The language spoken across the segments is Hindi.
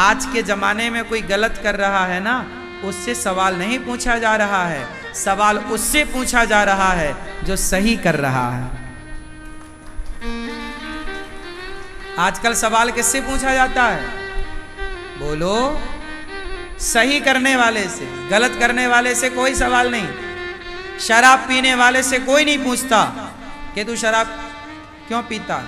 आज के जमाने में कोई गलत कर रहा है ना, उससे सवाल नहीं पूछा जा रहा है, सवाल उससे पूछा जा रहा है जो सही कर रहा है। आजकल सवाल किससे पूछा जाता है? बोलो, सही करने वाले से। गलत करने वाले से कोई सवाल नहीं। शराब पीने वाले से कोई नहीं पूछता कि तू शराब क्यों पीता।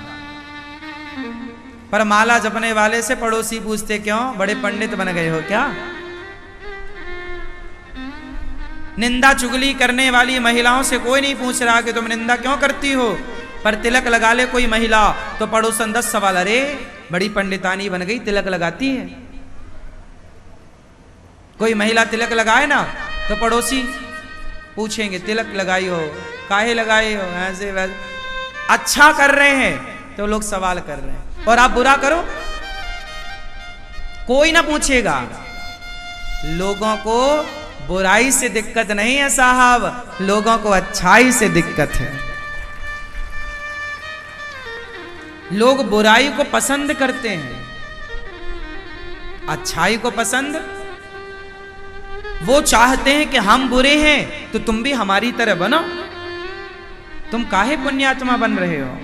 पर माला जपने वाले से पड़ोसी पूछते, क्यों, बड़े पंडित बन गए हो क्या? निंदा चुगली करने वाली महिलाओं से कोई नहीं पूछ रहा कि तुम निंदा क्यों करती हो। पर तिलक लगा ले कोई महिला तो पड़ोसन 10 सवाल, अरे बड़ी पंडितानी बन गई, तिलक लगाती है। कोई महिला तिलक लगाए ना तो पड़ोसी पूछेंगे, तिलक लगाई हो, काहे लगाई हो, ऐसे वैसे। अच्छा कर रहे हैं तो लोग सवाल कर रहे हैं, और आप बुरा करो कोई ना पूछेगा। लोगों को बुराई से दिक्कत नहीं है साहब, लोगों को अच्छाई से दिक्कत है। लोग बुराई को पसंद करते हैं, अच्छाई को पसंद। वो चाहते हैं कि हम बुरे हैं तो तुम भी हमारी तरह बनो। तुम काहे पुण्यात्मा बन रहे हो?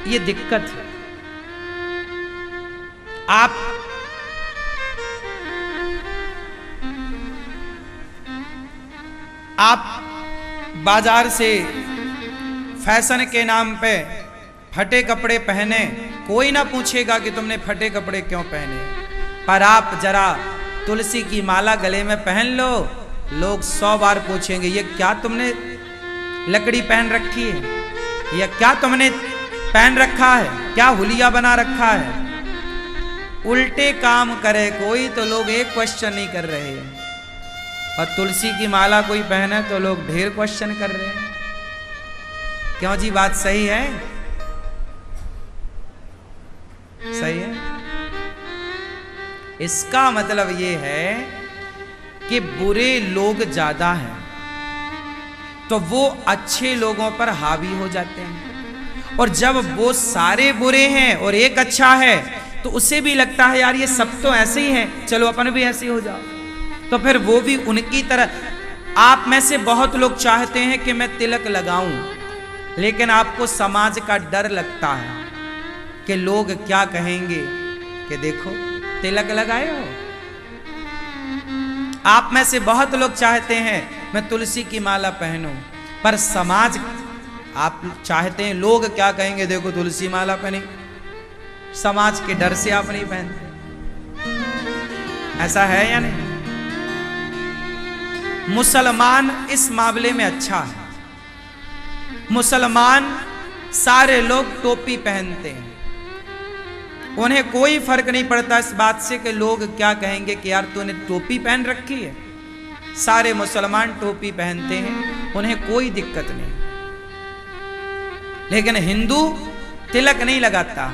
ये दिक्कत है। आप बाजार से फैशन के नाम पे फटे कपड़े पहने, कोई ना पूछेगा कि तुमने फटे कपड़े क्यों पहने। पर आप जरा तुलसी की माला गले में पहन लो, लोग 100 बार पूछेंगे, ये क्या तुमने लकड़ी पहन रखी है, या क्या तुमने पहन रखा है, क्या हुलिया बना रखा है। उल्टे काम करे कोई तो लोग एक क्वेश्चन नहीं कर रहे हैं, और तुलसी की माला कोई पहने तो लोग ढेर क्वेश्चन कर रहे हैं। क्यों जी, बात सही है? सही है। इसका मतलब ये है कि बुरे लोग ज्यादा हैं तो वो अच्छे लोगों पर हावी हो जाते हैं, और जब वो सारे बुरे हैं और एक अच्छा है तो उसे भी लगता है यार ये सब तो ऐसे ही हैं, चलो अपन भी ऐसे हो जाओ, तो फिर वो भी उनकी तरह। आप में से बहुत लोग चाहते हैं कि मैं तिलक लगाऊं, लेकिन आपको समाज का डर लगता है कि लोग क्या कहेंगे कि देखो तिलक लगाए हो। आप में से बहुत लोग चाहते हैं मैं तुलसी की माला पहनूं, पर समाज, आप चाहते हैं लोग क्या कहेंगे, देखो तुलसी माला पहनी, समाज के डर से आप नहीं पहनते। ऐसा है या नहीं? मुसलमान इस मामले में अच्छा है। मुसलमान सारे लोग टोपी पहनते हैं, उन्हें कोई फर्क नहीं पड़ता इस बात से कि लोग क्या कहेंगे कि यार तूने टोपी पहन रखी है। सारे मुसलमान टोपी पहनते हैं, उन्हें कोई दिक्कत नहीं। लेकिन हिंदू तिलक नहीं लगाता,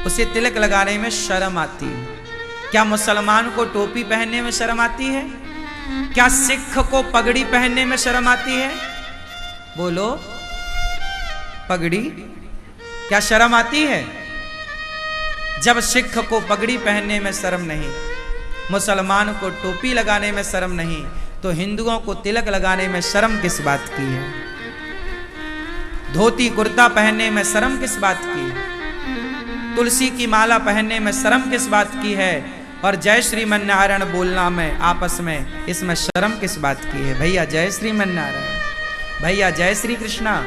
उसे तिलक लगाने में शर्म आती है। क्या मुसलमान को टोपी पहनने में शर्म आती है? क्या सिख को पगड़ी पहनने में शर्म आती है? बोलो, पगड़ी क्या शर्म आती है? जब सिख को पगड़ी पहनने में शर्म नहीं, मुसलमान को टोपी लगाने में शर्म नहीं, तो हिंदुओं को तिलक लगाने में शर्म किस बात की है? धोती कुर्ता पहनने में शर्म किस बात की है? तुलसी की माला पहनने में शर्म किस बात की है? और जय श्रीमन्नारायण बोलना में आपस में, इसमें शर्म किस बात की है? भैया जय श्रीमन्नारायण, भैया जय श्री कृष्णा,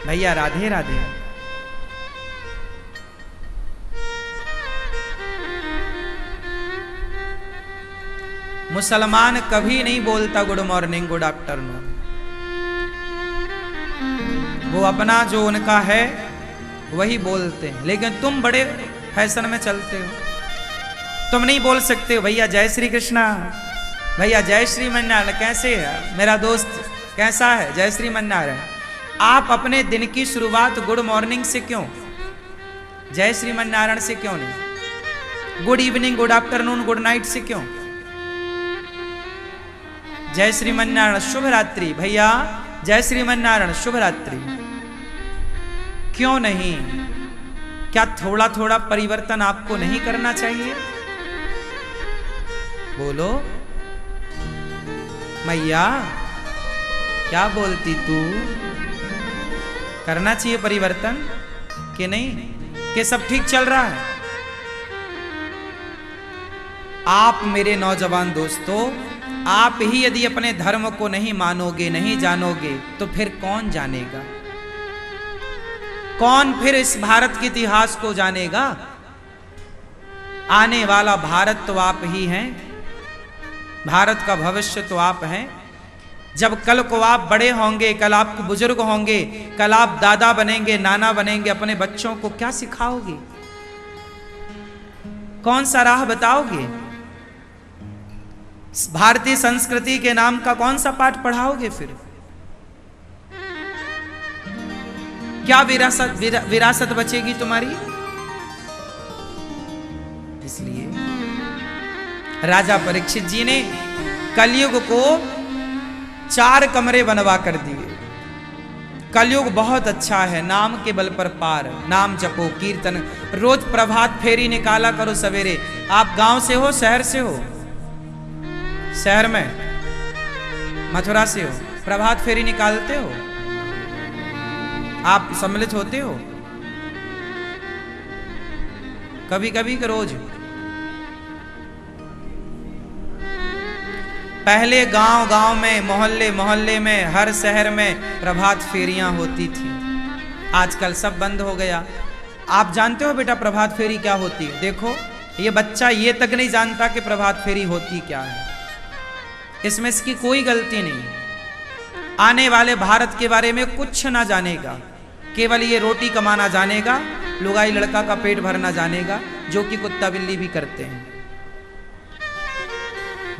भैया राधे राधे। मुसलमान कभी नहीं बोलता गुड मॉर्निंग गुड आफ्टरनून, वो अपना जो उनका है वही बोलते हैं। लेकिन तुम बड़े फैशन में चलते हो, तुम नहीं बोल सकते हो भैया जय श्री कृष्णा, भैया जय श्री मन्नारायण, कैसे है मेरा दोस्त, कैसा है, जय श्री मन्नारायण। आप अपने दिन की शुरुआत गुड मॉर्निंग से क्यों, जय श्री मन्नारायण से क्यों नहीं? Good evening good afternoon good night से क्यों? जय श्रीमन्नारायण शुभ रात्रि, भैया जय श्रीमन्नारायण शुभ रात्रि क्यों नहीं? क्या थोड़ा थोड़ा परिवर्तन आपको नहीं करना चाहिए? बोलो मैया, क्या बोलती तू? करना चाहिए परिवर्तन कि नहीं? कि सब ठीक चल रहा है? आप मेरे नौजवान दोस्तों, आप ही यदि अपने धर्म को नहीं मानोगे, नहीं जानोगे, तो फिर कौन जानेगा? कौन फिर इस भारत के इतिहास को जानेगा? आने वाला भारत तो आप ही हैं, भारत का भविष्य तो आप हैं। जब कल को आप बड़े होंगे, कल आप बुजुर्ग होंगे, कल आप दादा बनेंगे, नाना बनेंगे, अपने बच्चों को क्या सिखाओगे? कौन सा राह बताओगे? भारतीय संस्कृति के नाम का कौन सा पाठ पढ़ाओगे? फिर क्या विरासत बचेगी तुम्हारी? इसलिए राजा परीक्षित जी ने कलयुग को 4 कमरे बनवा कर दिए। कलयुग बहुत अच्छा है, नाम के बल पर पार, नाम जपो कीर्तन, रोज प्रभात फेरी निकाला करो सवेरे। आप गांव से हो, शहर से हो? शहर में, मथुरा से हो, प्रभात फेरी निकालते हो? आप सम्मिलित होते हो? कभी कभी के रोज? पहले गांव गांव में, मोहल्ले मोहल्ले में, हर शहर में प्रभात फेरियां होती थी। आजकल सब बंद हो गया। आप जानते हो बेटा प्रभात फेरी क्या होती है? देखो, ये बच्चा ये तक नहीं जानता कि प्रभात फेरी होती क्या है। इसमें इसकी कोई गलती नहीं। आने वाले भारत के बारे में कुछ ना जानेगा, केवल ये रोटी कमाना जानेगा, लुगाई लड़का का पेट भरना जानेगा, जो कि कुत्ता बिल्ली भी करते हैं।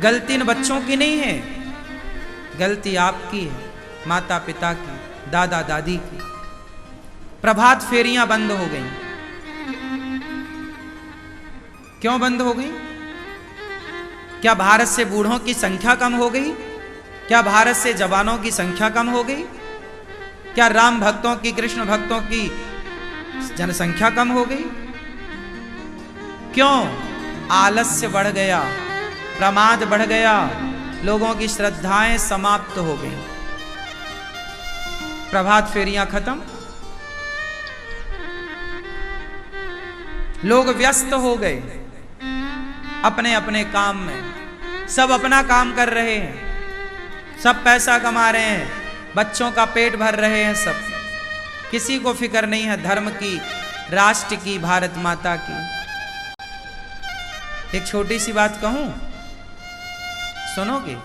गलती इन बच्चों की नहीं है, गलती आपकी है, माता पिता की, दादा दादी की। प्रभात फेरियां बंद हो गई। क्यों बंद हो गई? क्या भारत से बूढ़ों की संख्या कम हो गई? क्या भारत से जवानों की संख्या कम हो गई? क्या राम भक्तों की, कृष्ण भक्तों की जनसंख्या कम हो गई? क्यों? आलस्य बढ़ गया, प्रमाद बढ़ गया, लोगों की श्रद्धाएं समाप्त हो गई। प्रभात फेरियां खत्म, लोग व्यस्त हो गए अपने अपने काम में। सब अपना काम कर रहे हैं, सब पैसा कमा रहे हैं, बच्चों का पेट भर रहे हैं सब। किसी को फिक्र नहीं है धर्म की, राष्ट्र की, भारत माता की। एक छोटी सी बात कहूं, सुनोगे?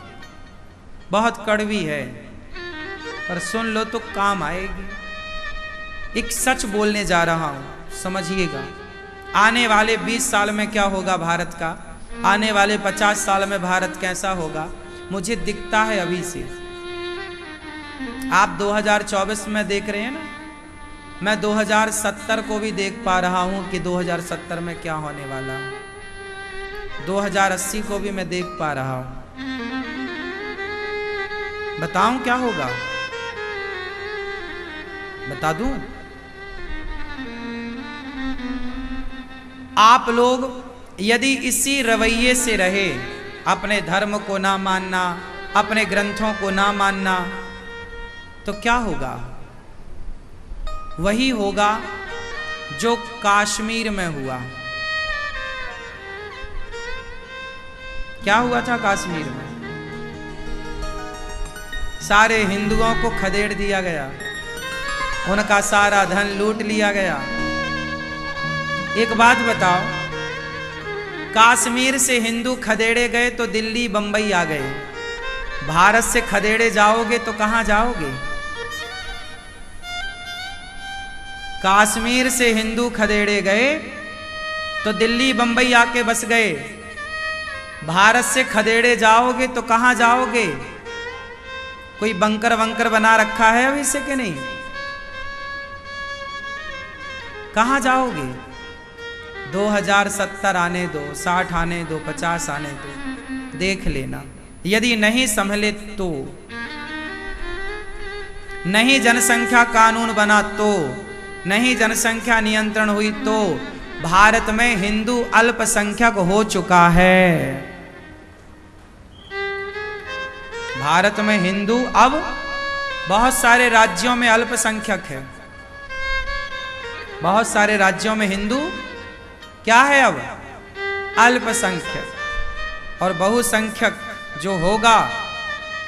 बहुत कड़वी है, पर सुन लो तो काम आएगी। एक सच बोलने जा रहा हूं, समझिएगा। आने वाले 20 साल में क्या होगा भारत का, आने वाले 50 साल में भारत कैसा होगा, मुझे दिखता है अभी से। आप 2024 में देख रहे हैं ना, मैं 2070 को भी देख पा रहा हूं कि 2070 में क्या होने वाला है। 2080 को भी मैं देख पा रहा हूं। बताऊं क्या होगा? बता दूं? आप लोग यदि इसी रवैये से रहे, अपने धर्म को ना मानना, अपने ग्रंथों को ना मानना, तो क्या होगा? वही होगा जो कश्मीर में हुआ। क्या हुआ था कश्मीर में? सारे हिंदुओं को खदेड़ दिया गया, उनका सारा धन लूट लिया गया। एक बात बताओ, कश्मीर से हिंदू खदेड़े गए तो दिल्ली बंबई आ गए, भारत से खदेड़े जाओगे तो कहां जाओगे? कश्मीर से हिंदू खदेड़े गए तो दिल्ली बंबई आके बस गए, भारत से खदेड़े जाओगे तो कहां जाओगे? कोई बंकर वंकर बना रखा है अभी से कि नहीं? कहां जाओगे? 2070 आने दो, 60 आने दो, 50 आने दो, देख लेना। यदि नहीं संभले तो, नहीं जनसंख्या कानून बना तो नहीं जनसंख्या नियंत्रण हुई तो भारत में हिंदू अल्पसंख्यक हो चुका है। भारत में हिंदू अब बहुत सारे राज्यों में अल्पसंख्यक है। बहुत सारे राज्यों में हिंदू क्या है अब? अल्पसंख्यक। और बहुसंख्यक जो होगा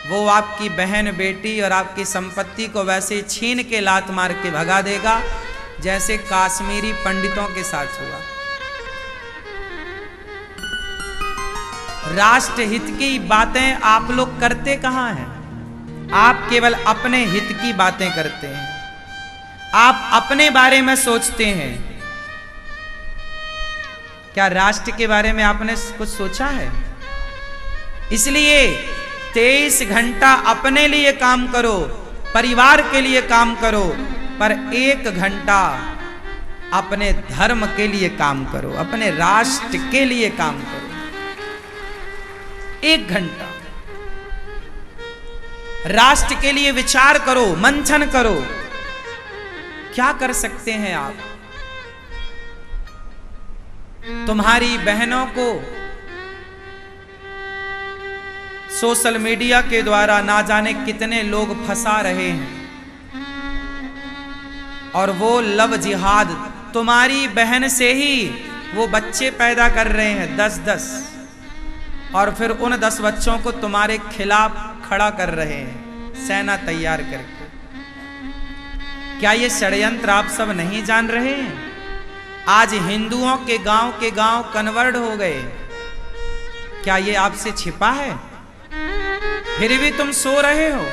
वो आपकी बहन बेटी और आपकी संपत्ति को वैसे छीन के लात मार के भगा देगा जैसे काश्मीरी पंडितों के साथ हुआ। राष्ट्र हित की बातें आप लोग करते कहां हैं? आप केवल अपने हित की बातें करते हैं। आप अपने बारे में सोचते हैं। क्या राष्ट्र के बारे में आपने कुछ सोचा है? इसलिए 23 घंटा अपने लिए काम करो, परिवार के लिए काम करो, पर 1 घंटा अपने धर्म के लिए काम करो, अपने राष्ट्र के लिए काम करो। 1 घंटा राष्ट्र के लिए विचार करो, मंथन करो। क्या कर सकते हैं आप? तुम्हारी बहनों को सोशल मीडिया के द्वारा ना जाने कितने लोग फंसा रहे हैं, और वो लव जिहाद तुम्हारी बहन से ही वो बच्चे पैदा कर रहे हैं 10-10, और फिर उन 10 बच्चों को तुम्हारे खिलाफ खड़ा कर रहे हैं सेना तैयार करके। क्या ये षड्यंत्र आप सब नहीं जान रहे हैं? आज हिंदुओं के गांव कन्वर्ट हो गए। क्या ये आपसे छिपा है? फिर भी तुम सो रहे हो,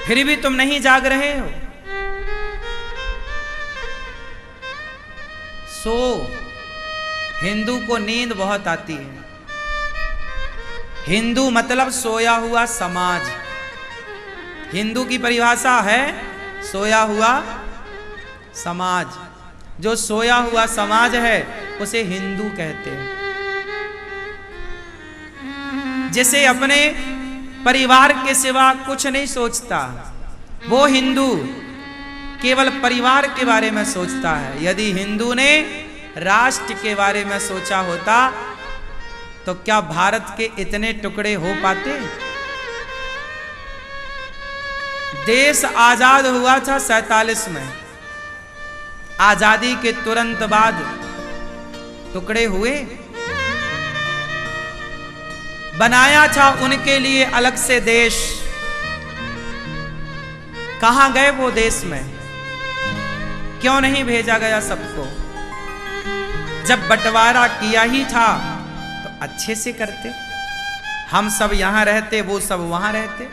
फिर भी तुम नहीं जाग रहे हो। सो हिंदू को नींद बहुत आती है। हिंदू मतलब सोया हुआ समाज। हिंदू की परिभाषा है सोया हुआ समाज। जो सोया हुआ समाज है उसे हिंदू कहते हैं। जिसे अपने परिवार के सिवा कुछ नहीं सोचता, वो हिंदू केवल परिवार के बारे में सोचता है। यदि हिंदू ने राष्ट्र के बारे में सोचा होता तो क्या भारत के इतने टुकड़े हो पाते? देश आजाद हुआ था 47 में। आजादी के तुरंत बाद टुकड़े हुए। बनाया था उनके लिए अलग से देश। कहां गए वो देश में? क्यों नहीं भेजा गया सबको? जब बंटवारा किया ही था तो अच्छे से करते। हम सब यहां रहते, वो सब वहां रहते।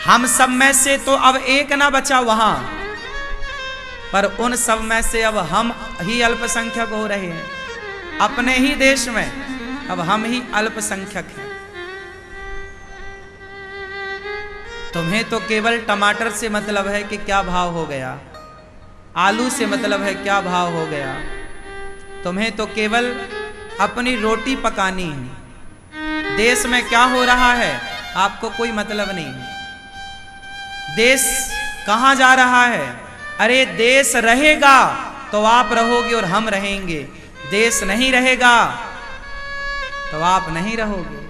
हम सब में से तो अब एक ना बचा वहां, पर उन सब में से अब हम ही अल्पसंख्यक हो रहे हैं। अपने ही देश में अब हम ही अल्पसंख्यक हैं। तुम्हें तो केवल टमाटर से मतलब है कि क्या भाव हो गया, आलू से मतलब है क्या भाव हो गया। तुम्हें तो केवल अपनी रोटी पकानी है। देश में क्या हो रहा है आपको कोई मतलब नहीं। देश कहां जा रहा है? अरे देश रहेगा तो आप रहोगे और हम रहेंगे। देश नहीं रहेगा तो आप नहीं रहोगे।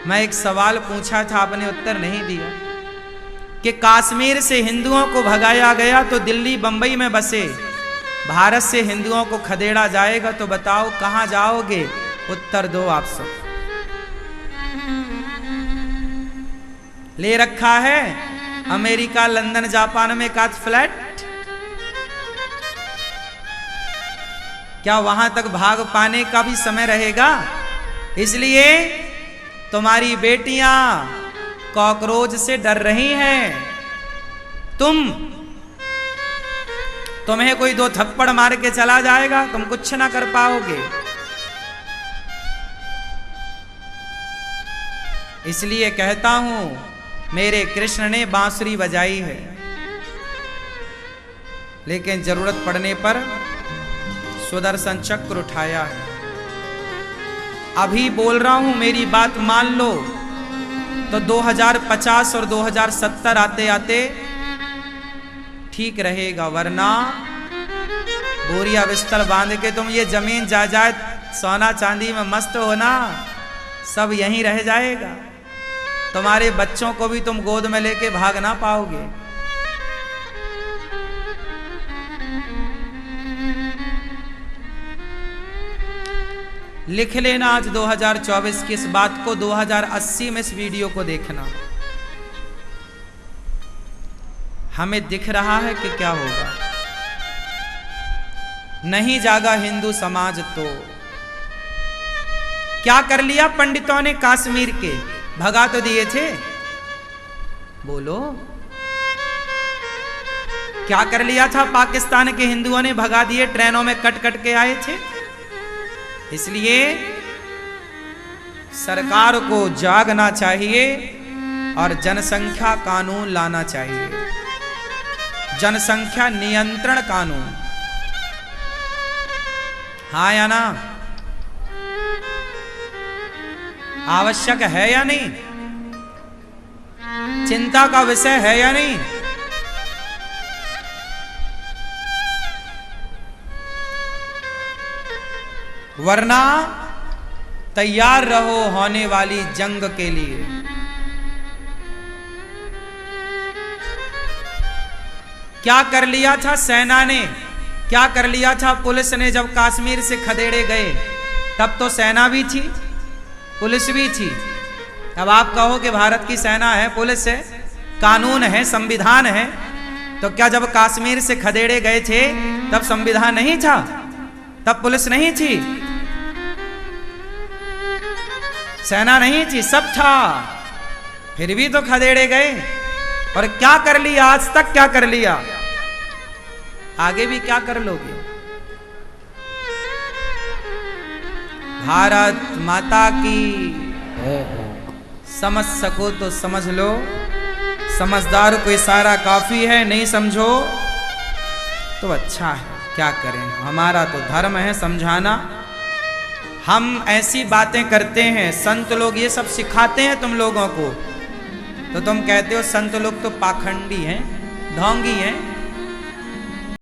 मैं एक सवाल पूछा था, आपने उत्तर नहीं दिया कि कश्मीर से हिंदुओं को भगाया गया तो दिल्ली बंबई में बसे। भारत से हिंदुओं को खदेड़ा जाएगा तो बताओ कहां जाओगे? उत्तर दो आप सब। ले रखा है अमेरिका, लंदन, जापान में का फ्लैट। क्या वहां तक भाग पाने का भी समय रहेगा? इसलिए तुम्हारी बेटियां कॉकरोच से डर रही हैं। तुम्हें कोई 2 थप्पड़ मार के चला जाएगा, तुम कुछ ना कर पाओगे। इसलिए कहता हूं मेरे कृष्ण ने बांसुरी बजाई है, लेकिन जरूरत पड़ने पर सुदर्शन चक्र उठाया है। अभी बोल रहा हूं, मेरी बात मान लो। तो 2050 और 2070 आते आते ठीक रहेगा, वरना बोरिया बिस्तर बांध के तुम ये जमीन जायदाद सोना चांदी में मस्त हो ना, सब यहीं रह जाएगा। तुम्हारे बच्चों को भी तुम गोद में लेके भाग ना पाओगे। लिख लेना आज 2024 की इस बात को, 2080 में इस वीडियो को देखना। हमें दिख रहा है कि क्या होगा। नहीं जागा हिंदू समाज तो क्या कर लिया पंडितों ने कश्मीर के, भगा तो दिए थे। बोलो क्या कर लिया था पाकिस्तान के हिंदुओं ने, भगा दिए, ट्रेनों में कट कट के आए थे। इसलिए सरकार को जागना चाहिए और जनसंख्या कानून लाना चाहिए, जनसंख्या नियंत्रण कानून। हाँ या ना? आवश्यक है या नहीं? चिंता का विषय है या नहीं? वरना तैयार रहो होने वाली जंग के लिए। क्या कर लिया था सेना ने, क्या कर लिया था पुलिस ने जब कश्मीर से खदेड़े गए? तब तो सेना भी थी, पुलिस भी थी। अब आप कहो कि भारत की सेना है, पुलिस है, कानून है, संविधान है, तो क्या जब कश्मीर से खदेड़े गए थे तब संविधान नहीं था, तब पुलिस नहीं थी, सेना नहीं थी, सब था, फिर भी तो खदेड़े गए। और क्या कर लिया आज तक, क्या कर लिया, आगे भी क्या कर लोगे? भारत माता की। समझ सको तो समझ लो, समझदार को इशारा काफी है, नहीं समझो तो अच्छा है, क्या करें, हमारा तो धर्म है समझाना। हम ऐसी बातें करते हैं, संत लोग ये सब सिखाते हैं तुम लोगों को, तो तुम कहते हो संत लोग तो पाखंडी हैं, ढोंगी हैं।